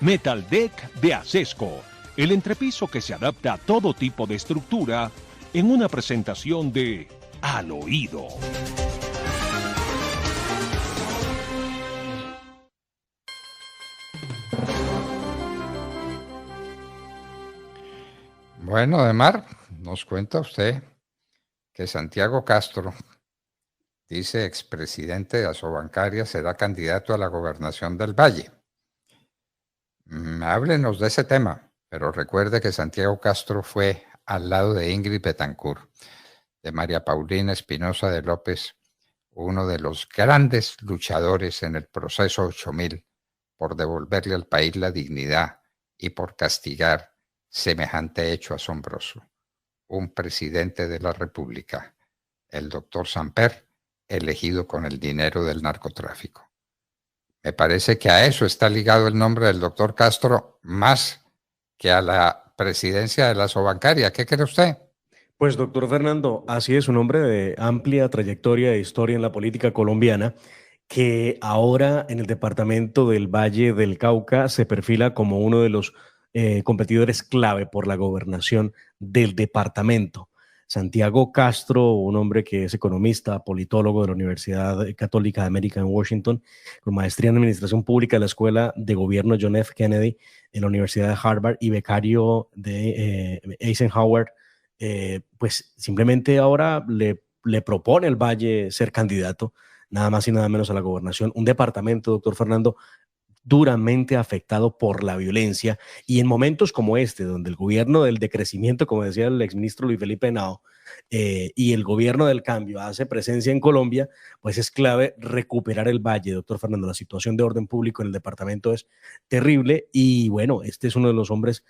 Metal Deck de Acesco, el entrepiso que se adapta a todo tipo de estructura en una presentación de Al Oído. Bueno, Demar, nos cuenta usted que Santiago Castro, dice expresidente de Asobancaria, será candidato a la gobernación del Valle. Háblenos de ese tema, pero recuerde que Santiago Castro fue al lado de Ingrid Betancourt, de María Paulina Espinosa de López, uno de los grandes luchadores en el proceso 8000 por devolverle al país la dignidad y por castigar semejante hecho asombroso. Un presidente de la República, el doctor Samper, elegido con el dinero del narcotráfico. Me parece que a eso está ligado el nombre del doctor Castro más que a la presidencia de la Asobancaria. ¿Qué cree usted? Pues doctor Fernando, así es, un hombre de amplia trayectoria e historia en la política colombiana, que ahora en el departamento del Valle del Cauca se perfila como uno de los competidores clave por la gobernación del departamento. Santiago Castro, un hombre que es economista, politólogo de la Universidad Católica de América en Washington, con maestría en Administración Pública de la Escuela de Gobierno John F. Kennedy en la Universidad de Harvard y becario de Eisenhower. Pues simplemente ahora le propone al Valle ser candidato, nada más y nada menos a la gobernación, un departamento, doctor Fernando, duramente afectado por la violencia, y en momentos como este, donde el gobierno del decrecimiento, como decía el exministro Luis Felipe Henao, y el gobierno del cambio hace presencia en Colombia, pues es clave recuperar el Valle, doctor Fernando. La situación de orden público en el departamento es terrible y bueno, este es uno de los hombres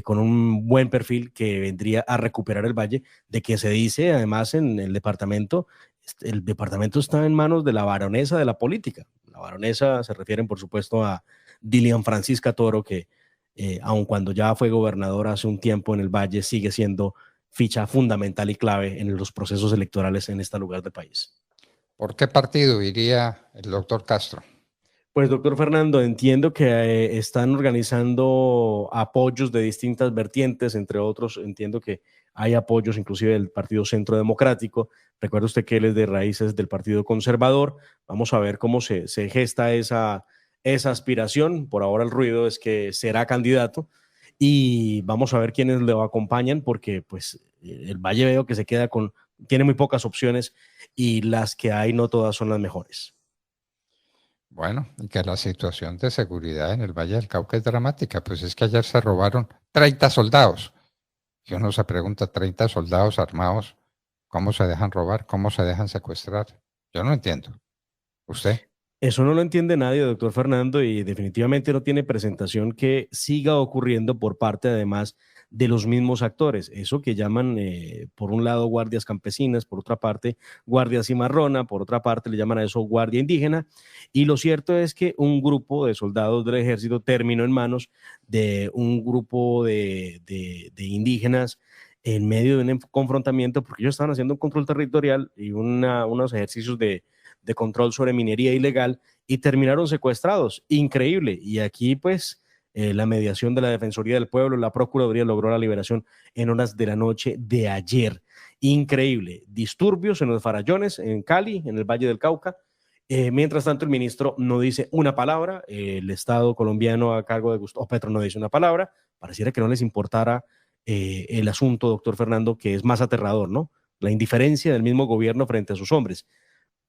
con un buen perfil que vendría a recuperar el Valle, de que se dice además en el departamento está en manos de la baronesa de la política. La baronesa se refieren, por supuesto, a Dilian Francisca Toro, que aun cuando ya fue gobernadora hace un tiempo en el Valle, sigue siendo ficha fundamental y clave en los procesos electorales en este lugar del país. ¿Por qué partido iría el doctor Castro? Pues, doctor Fernando, entiendo que están organizando apoyos de distintas vertientes, entre otros, entiendo que hay apoyos inclusive del Partido Centro Democrático. Recuerde usted que él es de raíces del Partido Conservador. Vamos a ver cómo se gesta esa aspiración. Por ahora el ruido es que será candidato y vamos a ver quiénes lo acompañan, porque pues el Valle veo que tiene muy pocas opciones y las que hay no todas son las mejores. Bueno, y que la situación de seguridad en el Valle del Cauca es dramática, pues es que ayer se robaron 30 soldados. Y uno se pregunta, 30 soldados armados, ¿cómo se dejan robar? ¿Cómo se dejan secuestrar? Yo no entiendo. ¿Usted? Eso no lo entiende nadie, doctor Fernando, y definitivamente no tiene presentación que siga ocurriendo por parte, además, de los mismos actores. Eso que llaman, por un lado, guardias campesinas, por otra parte, guardia cimarrona, por otra parte, le llaman a eso guardia indígena. Y lo cierto es que un grupo de soldados del ejército terminó en manos de un grupo de indígenas en medio de un confrontamiento, porque ellos estaban haciendo un control territorial y unos ejercicios de control sobre minería ilegal, y terminaron secuestrados. Increíble. Y aquí pues la mediación de la Defensoría del Pueblo, la Procuraduría logró la liberación en horas de la noche de ayer. Increíble. Disturbios en los Farallones, en Cali, en el Valle del Cauca. Mientras tanto, el ministro no dice una palabra. El Estado colombiano a cargo de Gustavo Petro no dice una palabra. Pareciera que no les importara el asunto, doctor Fernando, que es más aterrador, ¿no? La indiferencia del mismo gobierno frente a sus hombres.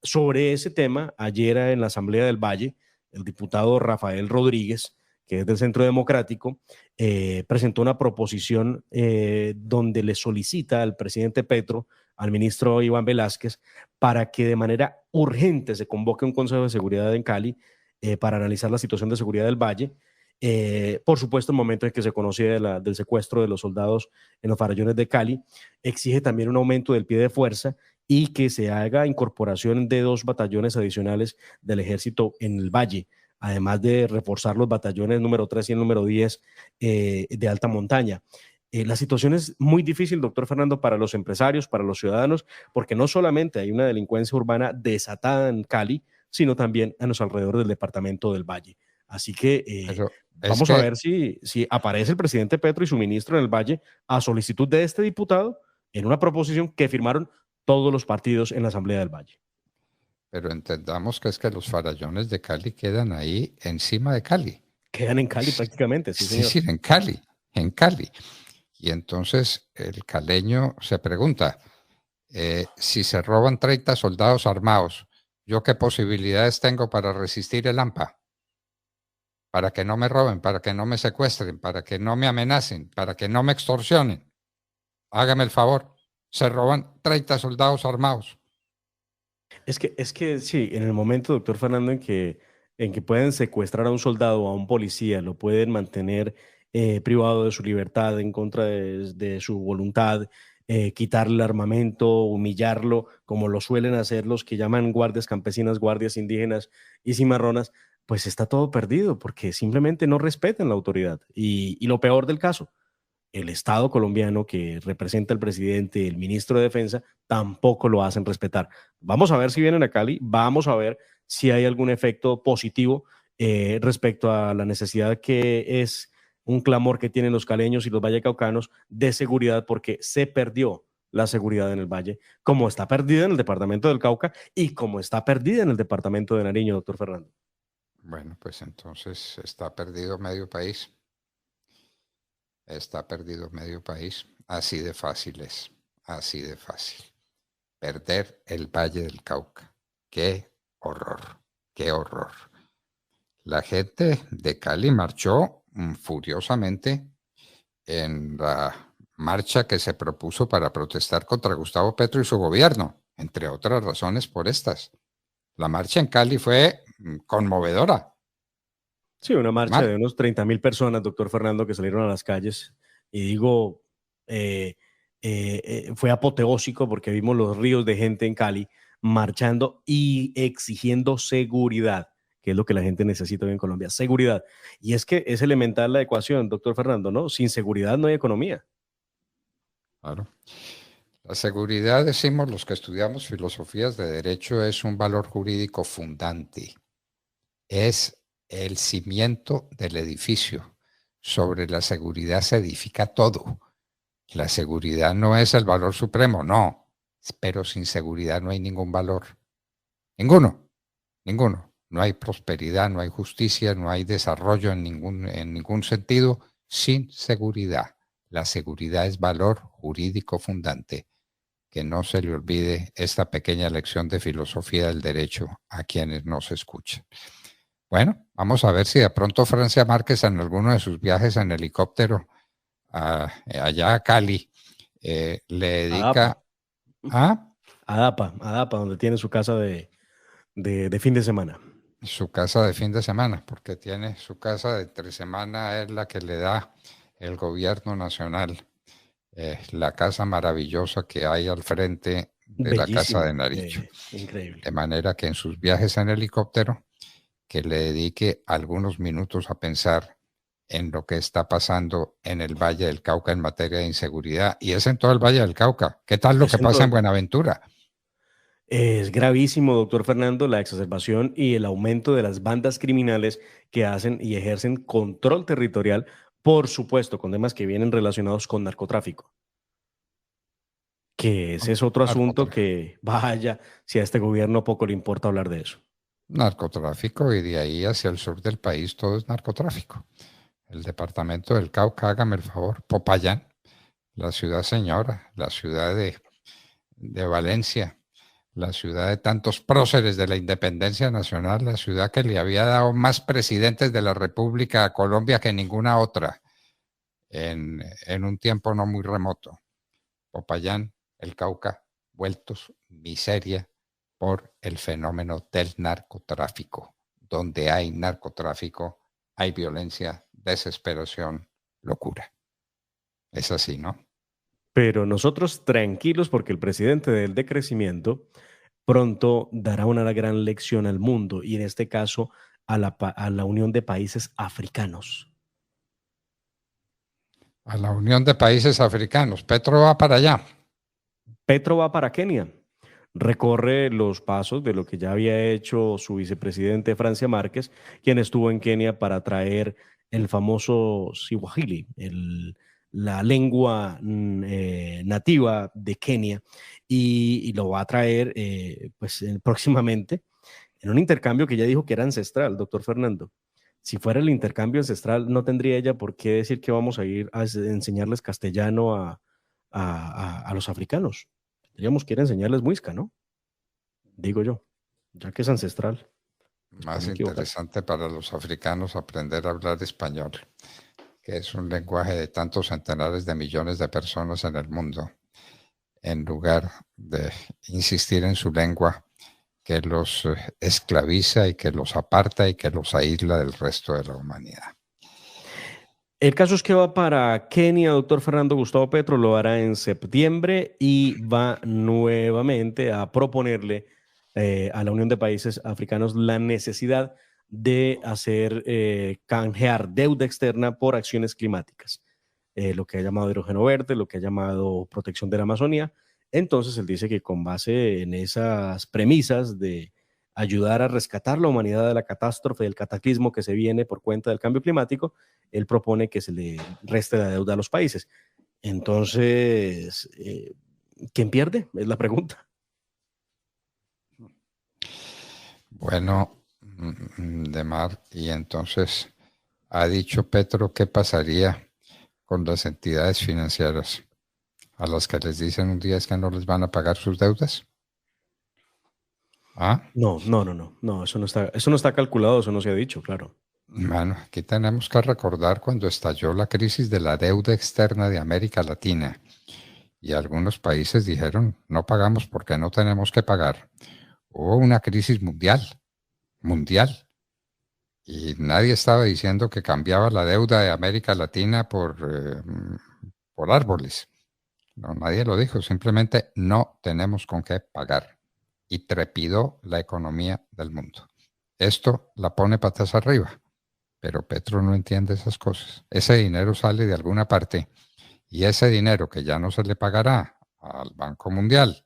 Sobre ese tema, ayer en la Asamblea del Valle, el diputado Rafael Rodríguez, que es del Centro Democrático, presentó una proposición donde le solicita al presidente Petro, al ministro Iván Velázquez, para que de manera urgente se convoque un Consejo de Seguridad en Cali para analizar la situación de seguridad del Valle. Por supuesto, el momento en que se conocía del secuestro de los soldados en los Farallones de Cali, exige también un aumento del pie de fuerza y que se haga incorporación de 2 batallones adicionales del ejército en el Valle, además de reforzar los batallones número 3 y el número 10 de alta montaña. La situación es muy difícil, doctor Fernando, para los empresarios, para los ciudadanos, porque no solamente hay una delincuencia urbana desatada en Cali, sino también a los alrededores del departamento del Valle. Así que Pero vamos a ver si aparece el presidente Petro y su ministro en el Valle a solicitud de este diputado en una proposición que firmaron todos los partidos en la Asamblea del Valle. Pero entendamos que es que los farallones de Cali quedan ahí encima de Cali. Quedan en Cali prácticamente, sí, señor. Sí, en Cali, en Cali. Y entonces el caleño se pregunta, si se roban 30 soldados armados, ¿yo qué posibilidades tengo para resistir el AMPA? Para que no me roben, para que no me secuestren, para que no me amenacen, para que no me extorsionen. Hágame el favor, se roban 30 soldados armados. Es que sí, en el momento, doctor Fernando, en que pueden secuestrar a un soldado o a un policía, lo pueden mantener privado de su libertad en contra de su voluntad, quitarle el armamento, humillarlo, como lo suelen hacer los que llaman guardias campesinas, guardias indígenas y cimarronas, pues está todo perdido porque simplemente no respetan la autoridad. Y lo peor del caso, el Estado colombiano que representa el presidente, el ministro de Defensa, tampoco lo hacen respetar. Vamos a ver si vienen a Cali, vamos a ver si hay algún efecto positivo respecto a la necesidad que es un clamor que tienen los caleños y los vallecaucanos de seguridad, porque se perdió la seguridad en el Valle, como está perdida en el departamento del Cauca y como está perdida en el departamento de Nariño, doctor Fernando. Bueno, pues entonces está perdido medio país. Está perdido medio país. Así de fácil es. Así de fácil. Perder el Valle del Cauca. Qué horror. Qué horror. La gente de Cali marchó furiosamente en la marcha que se propuso para protestar contra Gustavo Petro y su gobierno, entre otras razones por estas. La marcha en Cali fue conmovedora. Sí, una marcha de unos 30,000 personas, doctor Fernando, que salieron a las calles. Y digo, fue apoteósico porque vimos los ríos de gente en Cali marchando y exigiendo seguridad, que es lo que la gente necesita hoy en Colombia, seguridad. Y es que es elemental la ecuación, doctor Fernando, ¿no? Sin seguridad no hay economía. Claro. La seguridad, decimos los que estudiamos filosofías de derecho, es un valor jurídico fundante. Es el cimiento del edificio. Sobre la seguridad se edifica todo. La seguridad no es el valor supremo, no. Pero sin seguridad no hay ningún valor. Ninguno. Ninguno. No hay prosperidad, no hay justicia, no hay desarrollo en ningún sentido sin seguridad. La seguridad es valor jurídico fundante. Que no se le olvide esta pequeña lección de filosofía del derecho a quienes nos escuchan. Bueno, vamos a ver si de pronto Francia Márquez en alguno de sus viajes en helicóptero allá a Cali le dedica a Adapa, donde tiene su casa de fin de semana. Su casa de fin de semana, porque tiene su casa de entre semana, es la que le da el gobierno nacional. La casa maravillosa que hay al frente de la casa de Nariño. Increíble. De manera que en sus viajes en helicóptero, que le dedique algunos minutos a pensar en lo que está pasando en el Valle del Cauca en materia de inseguridad. Y es en todo el Valle del Cauca. ¿Qué tal lo que pasa en Buenaventura? Es gravísimo, doctor Fernando, la exacerbación y el aumento de las bandas criminales que hacen y ejercen control territorial, por supuesto, con temas que vienen relacionados con narcotráfico. Que ese es otro asunto que, vaya, si a este gobierno poco le importa hablar de eso. Narcotráfico, y de ahí hacia el sur del país todo es narcotráfico. El departamento del Cauca, hágame el favor, Popayán, la ciudad señora, la ciudad de Valencia, la ciudad de tantos próceres de la independencia nacional, la ciudad que le había dado más presidentes de la República a Colombia que ninguna otra en un tiempo no muy remoto. Popayán, el Cauca, vueltos miseria por el fenómeno del narcotráfico. Donde hay narcotráfico, hay violencia, desesperación, locura. Es así, ¿no? Pero nosotros tranquilos porque el presidente del decrecimiento pronto dará una gran lección al mundo y en este caso a la Unión de Países Africanos. A la Unión de Países Africanos. Petro va para allá. Petro va para Kenia. recorre los pasos de lo que ya había hecho su vicepresidente Francia Márquez, quien estuvo en Kenia para traer el famoso Swahili, la lengua nativa de Kenia, y lo va a traer pues, próximamente en un intercambio que ya dijo que era ancestral, doctor Fernando. Si fuera el intercambio ancestral, no tendría ella por qué decir que vamos a ir a enseñarles castellano a los africanos. Tendríamos que ir a enseñarles muisca, ¿no? Digo yo, ya que es ancestral. Pues para Más no equivocar. interesante para los africanos aprender a hablar español, que es un lenguaje de tantos centenares de millones de personas en el mundo, en lugar de insistir en su lengua que los esclaviza y que los aparta y que los aísla del resto de la humanidad. El caso es que va para Kenia, doctor Fernando Gustavo Petro, lo hará en septiembre y va nuevamente a proponerle a la Unión de Países Africanos la necesidad de hacer canjear deuda externa por acciones climáticas, lo que ha llamado hidrógeno verde, lo que ha llamado protección de la Amazonía. Entonces él dice que con base en esas premisas de ayudar a rescatar la humanidad de la catástrofe, del cataclismo que se viene por cuenta del cambio climático, él propone que se le reste la deuda a los países. Entonces, ¿quién pierde? Es la pregunta. Bueno, Demar, y entonces ha dicho Petro qué pasaría con las entidades financieras a las que les dicen un día es que no les van a pagar sus deudas. ¿Ah? No, eso no está calculado, eso no se ha dicho, claro. Bueno, aquí tenemos que recordar cuando estalló la crisis de la deuda externa de América Latina y algunos países dijeron no pagamos porque no tenemos que pagar. Hubo una crisis mundial, y nadie estaba diciendo que cambiaba la deuda de América Latina por árboles. No, nadie lo dijo, simplemente no tenemos con qué pagar. Y trepidó la economía del mundo. Esto la pone patas arriba, pero Petro no entiende esas cosas. Ese dinero sale de alguna parte y ese dinero que ya no se le pagará al Banco Mundial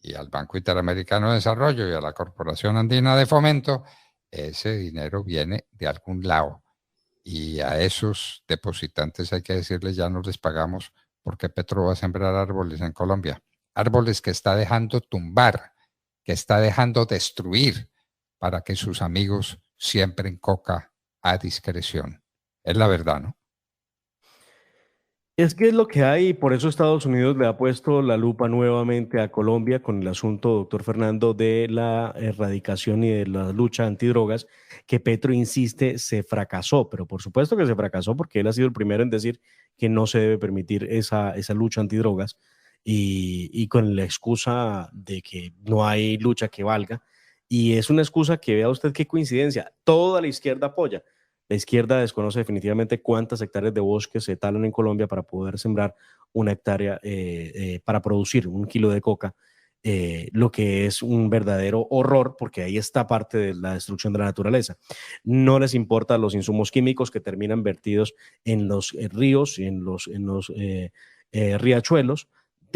y al Banco Interamericano de Desarrollo y a la Corporación Andina de Fomento, ese dinero viene de algún lado. Y a esos depositantes hay que decirles ya no les pagamos porque Petro va a sembrar árboles en Colombia. Árboles que está dejando tumbar, que está dejando destruir para que sus amigos siembren coca a discreción. Es la verdad, ¿no? Es que es lo que hay y por eso Estados Unidos le ha puesto la lupa nuevamente a Colombia con el asunto, doctor Fernando, de la erradicación y de la lucha antidrogas, que Petro insiste se fracasó, pero por supuesto que se fracasó porque él ha sido el primero en decir que no se debe permitir esa lucha antidrogas y con la excusa de que no hay lucha que valga. Y es una excusa que vea usted qué coincidencia, toda la izquierda apoya. La izquierda desconoce definitivamente cuántas hectáreas de bosque se talan en Colombia para poder sembrar una hectárea, para producir 1 kilo de coca, lo que es un verdadero horror porque ahí está parte de la destrucción de la naturaleza. No les importa los insumos químicos que terminan vertidos en los ríos y en los riachuelos,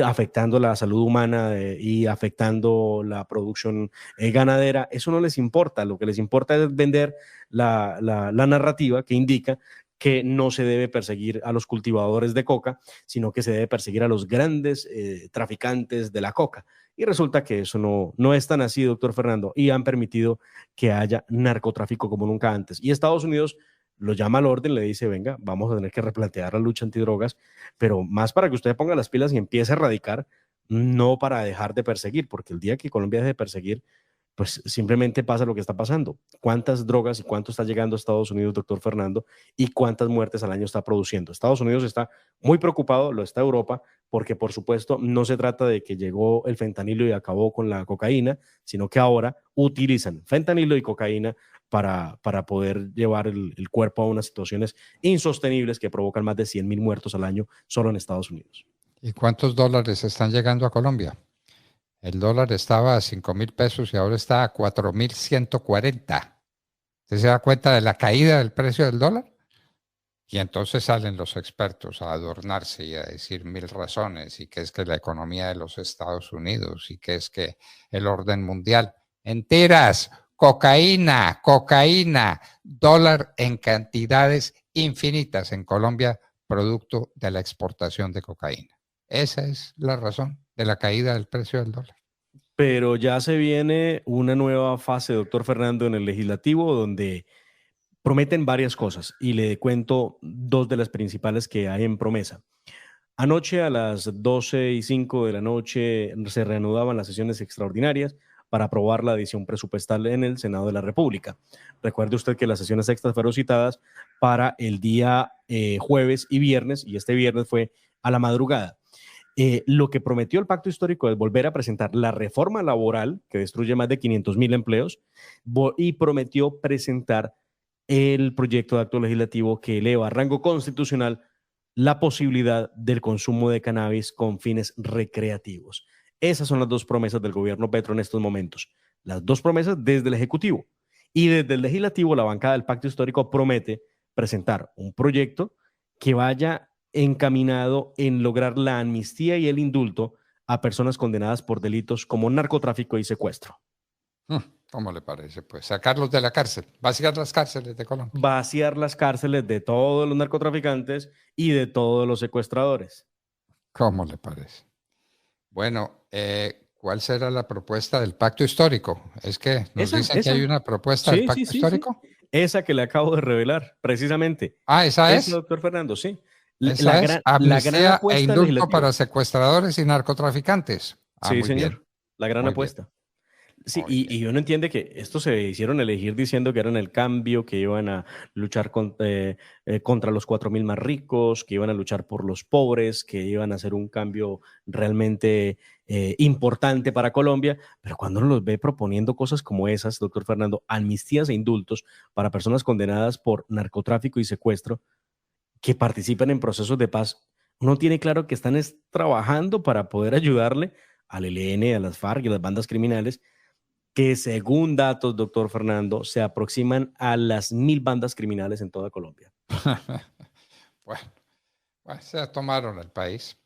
afectando la salud humana y afectando la producción ganadera. Eso no les importa, lo que les importa es vender la narrativa que indica que no se debe perseguir a los cultivadores de coca, sino que se debe perseguir a los grandes traficantes de la coca. Y resulta que eso no es tan así, doctor Fernando, y han permitido que haya narcotráfico como nunca antes. Y Estados Unidos lo llama al orden, le dice, venga, vamos a tener que replantear la lucha antidrogas, pero más para que usted ponga las pilas y empiece a erradicar, no para dejar de perseguir, porque el día que Colombia deje de perseguir, pues simplemente pasa lo que está pasando. ¿Cuántas drogas y cuánto está llegando a Estados Unidos, doctor Fernando? ¿Y cuántas muertes al año está produciendo? Estados Unidos está muy preocupado, lo está Europa, porque por supuesto no se trata de que llegó el fentanilo y acabó con la cocaína, sino que ahora utilizan fentanilo y cocaína para poder llevar el cuerpo a unas situaciones insostenibles que provocan más de 100.000 muertos al año solo en Estados Unidos. ¿Y cuántos dólares están llegando a Colombia? El dólar estaba a 5.000 pesos y ahora está a 4.140. ¿Usted se da cuenta de la caída del precio del dólar? Y entonces salen los expertos a adornarse y a decir mil razones, y que es que la economía de los Estados Unidos, y que es que el orden mundial. Mentiras, cocaína, cocaína, dólar en cantidades infinitas en Colombia, producto de la exportación de cocaína. Esa es la razón de la caída del precio del dólar. Pero ya se viene una nueva fase, doctor Fernando, en el legislativo, donde prometen varias cosas y le cuento dos de las principales que hay en promesa. Anoche a las 12:05 de la noche se reanudaban las sesiones extraordinarias para aprobar la adición presupuestal en el Senado de la República. Recuerde usted que las sesiones extras fueron citadas para el día jueves y viernes, y este viernes fue a la madrugada. Lo que prometió el pacto histórico es volver a presentar la reforma laboral, que destruye más de 500,000 empleos, y prometió presentar el proyecto de acto legislativo que eleva a rango constitucional la posibilidad del consumo de cannabis con fines recreativos. Esas son las dos promesas del gobierno Petro en estos momentos. Las dos promesas desde el Ejecutivo. Y desde el Legislativo, la bancada del Pacto Histórico promete presentar un proyecto que vaya encaminado en lograr la amnistía y el indulto a personas condenadas por delitos como narcotráfico y secuestro. ¿Cómo le parece? Pues sacarlos de la cárcel, vaciar las cárceles de Colombia. Vaciar las cárceles de todos los narcotraficantes y de todos los secuestradores. ¿Cómo le parece? Bueno, ¿cuál será la propuesta del pacto histórico? Es que nos dicen que hay una propuesta del pacto histórico. Sí. Esa que le acabo de revelar, precisamente. ¿Esa es? Doctor Fernando, sí. Esa es amnistía e indulto para legislativa. secuestradores y narcotraficantes. Sí, muy señor. bien. La gran Muy apuesta. Sí, Muy bien. y uno entiende que esto se hicieron elegir diciendo que eran el cambio, que iban a luchar contra los 4,000 más ricos, que iban a luchar por los pobres, que iban a hacer un cambio realmente importante para Colombia, pero cuando uno los ve proponiendo cosas como esas, doctor Fernando, amnistías e indultos para personas condenadas por narcotráfico y secuestro, que participan en procesos de paz, uno tiene claro que están trabajando para poder ayudarle al ELN, a las FARC y a las bandas criminales, que según datos, doctor Fernando, se aproximan a las 1,000 bandas criminales en toda Colombia. Bueno, se tomaron el país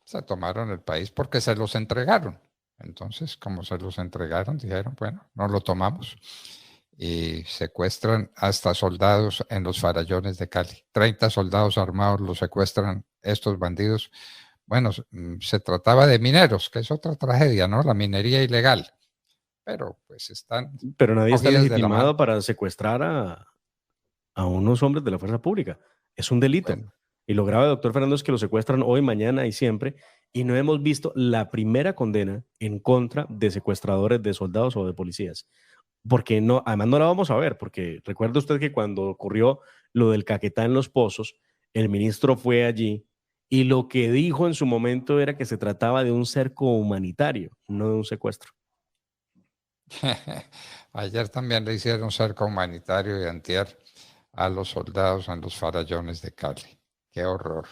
porque se los entregaron. Entonces, como se los entregaron, dijeron, bueno, no lo tomamos. Y secuestran hasta soldados en los farallones de Cali. 30 soldados armados los secuestran estos bandidos. Bueno, se trataba de mineros, que es otra tragedia, ¿no? La minería ilegal. Pero pues están... Pero nadie está legitimado para secuestrar a unos hombres de la fuerza pública. Es un delito. Bueno. Y lo grave, doctor Fernando, es que lo secuestran hoy, mañana y siempre, y no hemos visto la primera condena en contra de secuestradores de soldados o de policías. Porque no, además no la vamos a ver, porque recuerda usted que cuando ocurrió lo del Caquetá en Los Pozos, el ministro fue allí y lo que dijo en su momento era que se trataba de un cerco humanitario, no de un secuestro. Ayer también le hicieron cerco humanitario y antier a los soldados en los farallones de Cali. ¡Qué horror!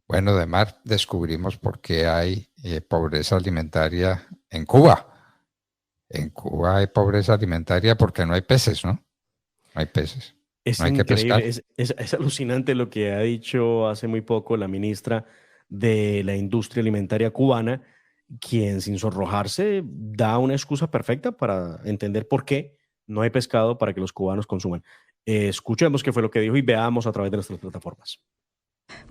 Bueno, de mar descubrimos por qué hay pobreza alimentaria en Cuba. En Cuba hay pobreza alimentaria porque no hay peces, ¿no? No hay peces. Es no hay increíble, que pescar. Es alucinante lo que ha dicho hace muy poco la ministra de la Industria Alimentaria cubana, quien sin sonrojarse da una excusa perfecta para entender por qué no hay pescado para que los cubanos consuman. Escuchemos qué fue lo que dijo y veamos a través de nuestras plataformas.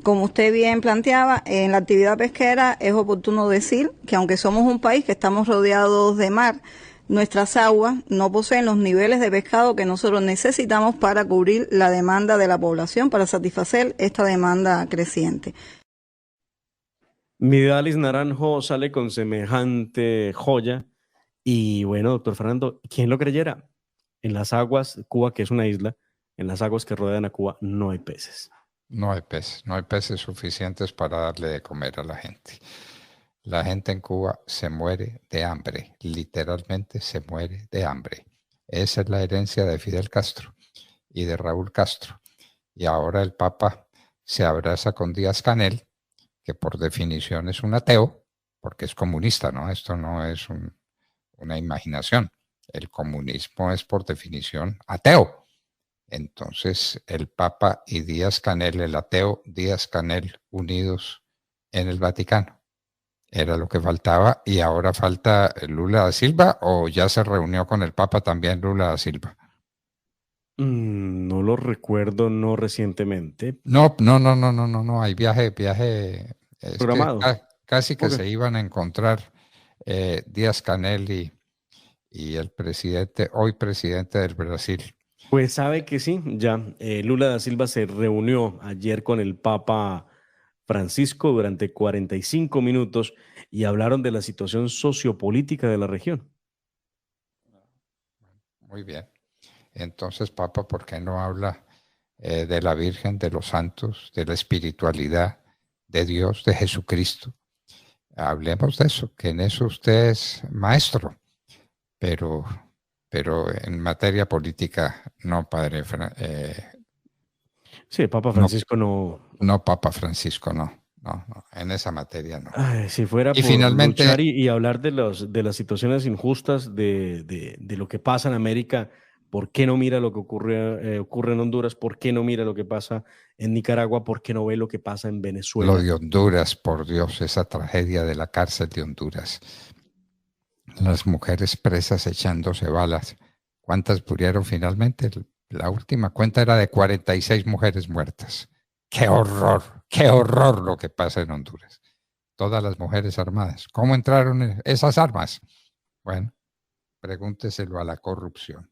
Como usted bien planteaba, en la actividad pesquera es oportuno decir que aunque somos un país que estamos rodeados de mar, nuestras aguas no poseen los niveles de pescado que nosotros necesitamos para cubrir la demanda de la población, para satisfacer esta demanda creciente. Midalis Naranjo sale con semejante joya y bueno, doctor Fernando, ¿quién lo creyera? En las aguas, Cuba, que es una isla, en las aguas que rodean a Cuba no hay peces. No hay peces suficientes para darle de comer a la gente. La gente en Cuba se muere de hambre, literalmente se muere de hambre. Esa es la herencia de Fidel Castro y de Raúl Castro. Y ahora el Papa se abraza con Díaz-Canel, que por definición es un ateo, porque es comunista, ¿no? Esto no es una imaginación. El comunismo es por definición ateo. Entonces el Papa y Díaz-Canel, el ateo Díaz-Canel, unidos en el Vaticano. Era lo que faltaba, y ahora falta Lula da Silva, o ya se reunió con el Papa también Lula da Silva. No lo recuerdo, no recientemente. No, hay viaje, es que Programado. casi que Ok. se iban a encontrar Díaz-Canel y el presidente, hoy presidente del Brasil. Pues sabe que sí, ya Lula da Silva se reunió ayer con el Papa Francisco durante 45 minutos y hablaron de la situación sociopolítica de la región. Muy bien. Entonces, Papa, ¿por qué no habla de la Virgen, de los santos, de la espiritualidad, de Dios, de Jesucristo? Hablemos de eso, que en eso usted es maestro, pero en materia política no, padre, Sí, el Papa no, Francisco no. no, Papa Francisco, no, en esa materia no. Ay, si fuera Y por luchar finalmente, y hablar de las situaciones injustas de lo que pasa en América, ¿por qué no mira lo que ocurre en Honduras? ¿Por qué no mira lo que pasa en Nicaragua? ¿Por qué no ve lo que pasa en lo Venezuela? de Honduras, por Dios, esa tragedia de la cárcel de Honduras, las mujeres presas echándose balas, ¿cuántas murieron finalmente? La última cuenta era de 46 mujeres muertas. ¡Qué horror lo que pasa en Honduras! Todas las mujeres armadas. ¿Cómo entraron esas armas? Bueno, pregúnteselo a la corrupción.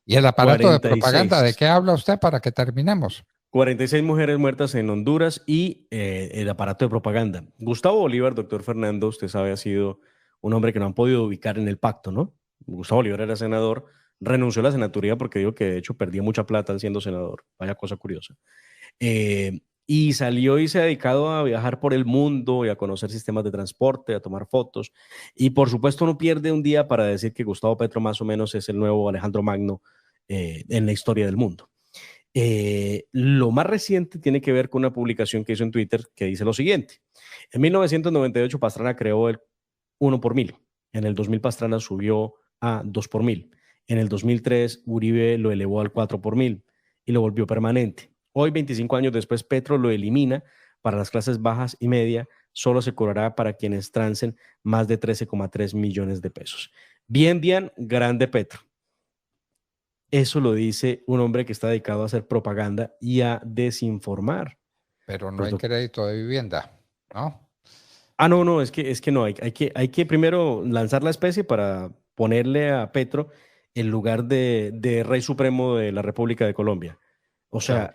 ¿Y el aparato de propaganda, de 46. qué habla usted para que terminemos? 46 mujeres muertas en Honduras y el aparato de propaganda. Gustavo Bolívar, doctor Fernando, usted sabe, ha sido un hombre que no han podido ubicar en el pacto, ¿no? Gustavo Bolívar era senador, renunció a la senaturía porque dijo que de hecho perdía mucha plata siendo senador. Vaya cosa curiosa. Y salió y se ha dedicado a viajar por el mundo y a conocer sistemas de transporte, a tomar fotos. Y por supuesto no pierde un día para decir que Gustavo Petro más o menos es el nuevo Alejandro Magno en la historia del mundo. Lo más reciente tiene que ver con una publicación que hizo en Twitter que dice lo siguiente. En 1998 Pastrana creó el 1 por 1000. En el 2000 Pastrana subió a 2 por 1000. En el 2003 Uribe lo elevó al 4 por 1000 y lo volvió permanente. Hoy, 25 años después, Petro lo elimina para las clases bajas y media. Solo se cobrará para quienes trancen más de 13,3 millones de pesos. Bien, Dian, grande Petro. Eso lo dice un hombre que está dedicado a hacer propaganda y a desinformar. Pero no Pues, hay crédito de vivienda, ¿no? no, es que no, hay que primero lanzar la especie para ponerle a Petro el lugar de Rey Supremo de la República de Colombia. O sea,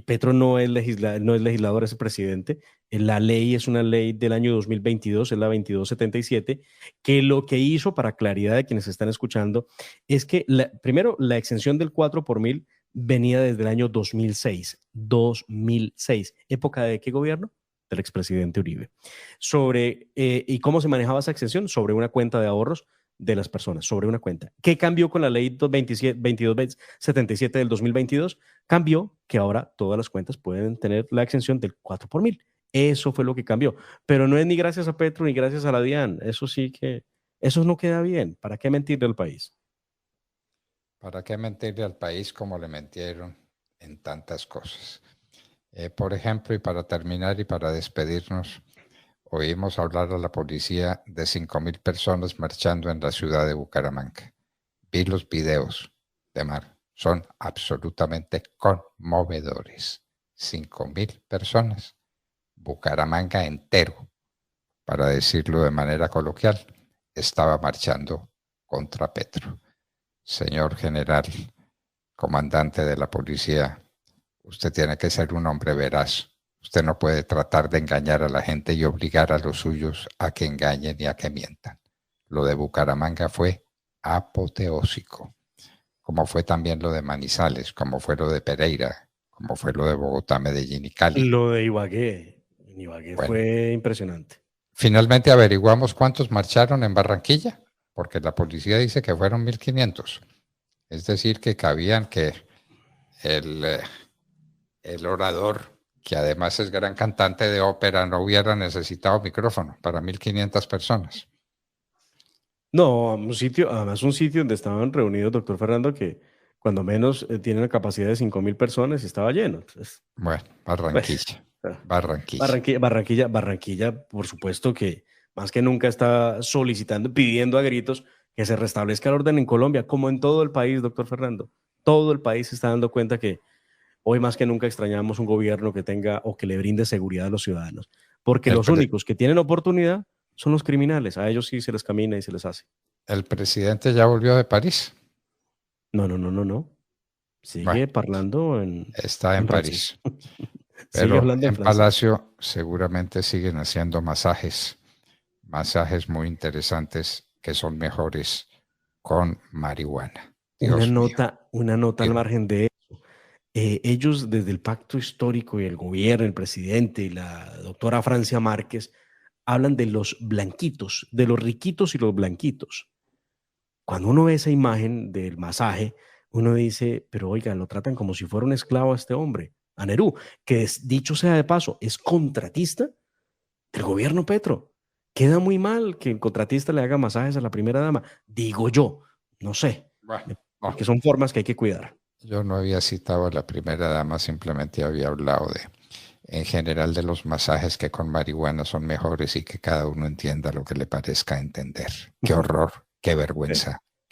Petro no es legislador, es presidente. La ley es una ley del año 2022, es la 2277, que lo que hizo, para claridad de quienes están escuchando, es que primero la exención del 4 por 1000 venía desde el año 2006. 2006. ¿Época de qué gobierno? Del expresidente Uribe. ¿Y cómo se manejaba esa exención? Sobre una cuenta de ahorros de las personas, sobre una cuenta. ¿Qué cambió con la ley 2277 del 2022? Cambió que ahora todas las cuentas pueden tener la exención del 4 por 1000. Eso fue lo que cambió. Pero no es ni gracias a Petro ni gracias a la DIAN. Eso no queda bien. ¿Para qué mentirle al país? ¿Para qué mentirle al país como le mintieron en tantas cosas? Por ejemplo, y para terminar y para despedirnos, oímos hablar a la policía de 5.000 personas marchando en la ciudad de Bucaramanga. Vi los videos de Mar. Son absolutamente conmovedores. 5.000 personas. Bucaramanga entero, para decirlo de manera coloquial, estaba marchando contra Petro. Señor general, comandante de la policía, usted tiene que ser un hombre veraz. Usted no puede tratar de engañar a la gente y obligar a los suyos a que engañen y a que mientan. Lo de Bucaramanga fue apoteósico, como fue también lo de Manizales, como fue lo de Pereira, como fue lo de Bogotá, Medellín y Cali. Lo de Ibagué. Bueno, fue impresionante. Finalmente averiguamos cuántos marcharon en Barranquilla, porque la policía dice que fueron 1.500. Es decir, que cabían que el orador, que además es gran cantante de ópera, no hubiera necesitado micrófono para 1.500 personas. No, además un sitio donde estaban reunidos, doctor Fernando, que Cuando menos tiene una capacidad de 5.000 personas y estaba lleno. Entonces, Bueno, pues, Barranquilla. Barranquilla, por supuesto que más que nunca está solicitando, pidiendo a gritos que se restablezca el orden en Colombia, como en todo el país, doctor Fernando. Todo el país se está dando cuenta que hoy más que nunca extrañamos un gobierno que tenga o que le brinde seguridad a los ciudadanos, porque El, los pre- únicos que tienen oportunidad son los criminales. A ellos sí se les camina y se les hace. el presidente ya volvió de París. No. Bueno, Sigue parlando está en francés. París. Sigue Pero hablando en en francés. Palacio seguramente siguen haciendo masajes muy interesantes que son mejores con marihuana. Dios mío. Una nota al Dios. margen de eso. Ellos desde el pacto histórico y el gobierno, el presidente y la doctora Francia Márquez hablan de los blanquitos, de los riquitos y los blanquitos. Cuando uno ve esa imagen del masaje, uno dice, pero oiga, lo tratan como si fuera un esclavo a este hombre, a Nerú, que dicho sea de paso, es contratista del gobierno Petro. Queda muy mal que el contratista le haga masajes a la primera dama, digo yo, no sé, Bueno, porque son formas que hay que cuidar. yo no había citado a la primera dama, simplemente había hablado en general de los masajes que con marihuana son mejores y que cada uno entienda lo que le parezca entender. Qué horror, qué vergüenza.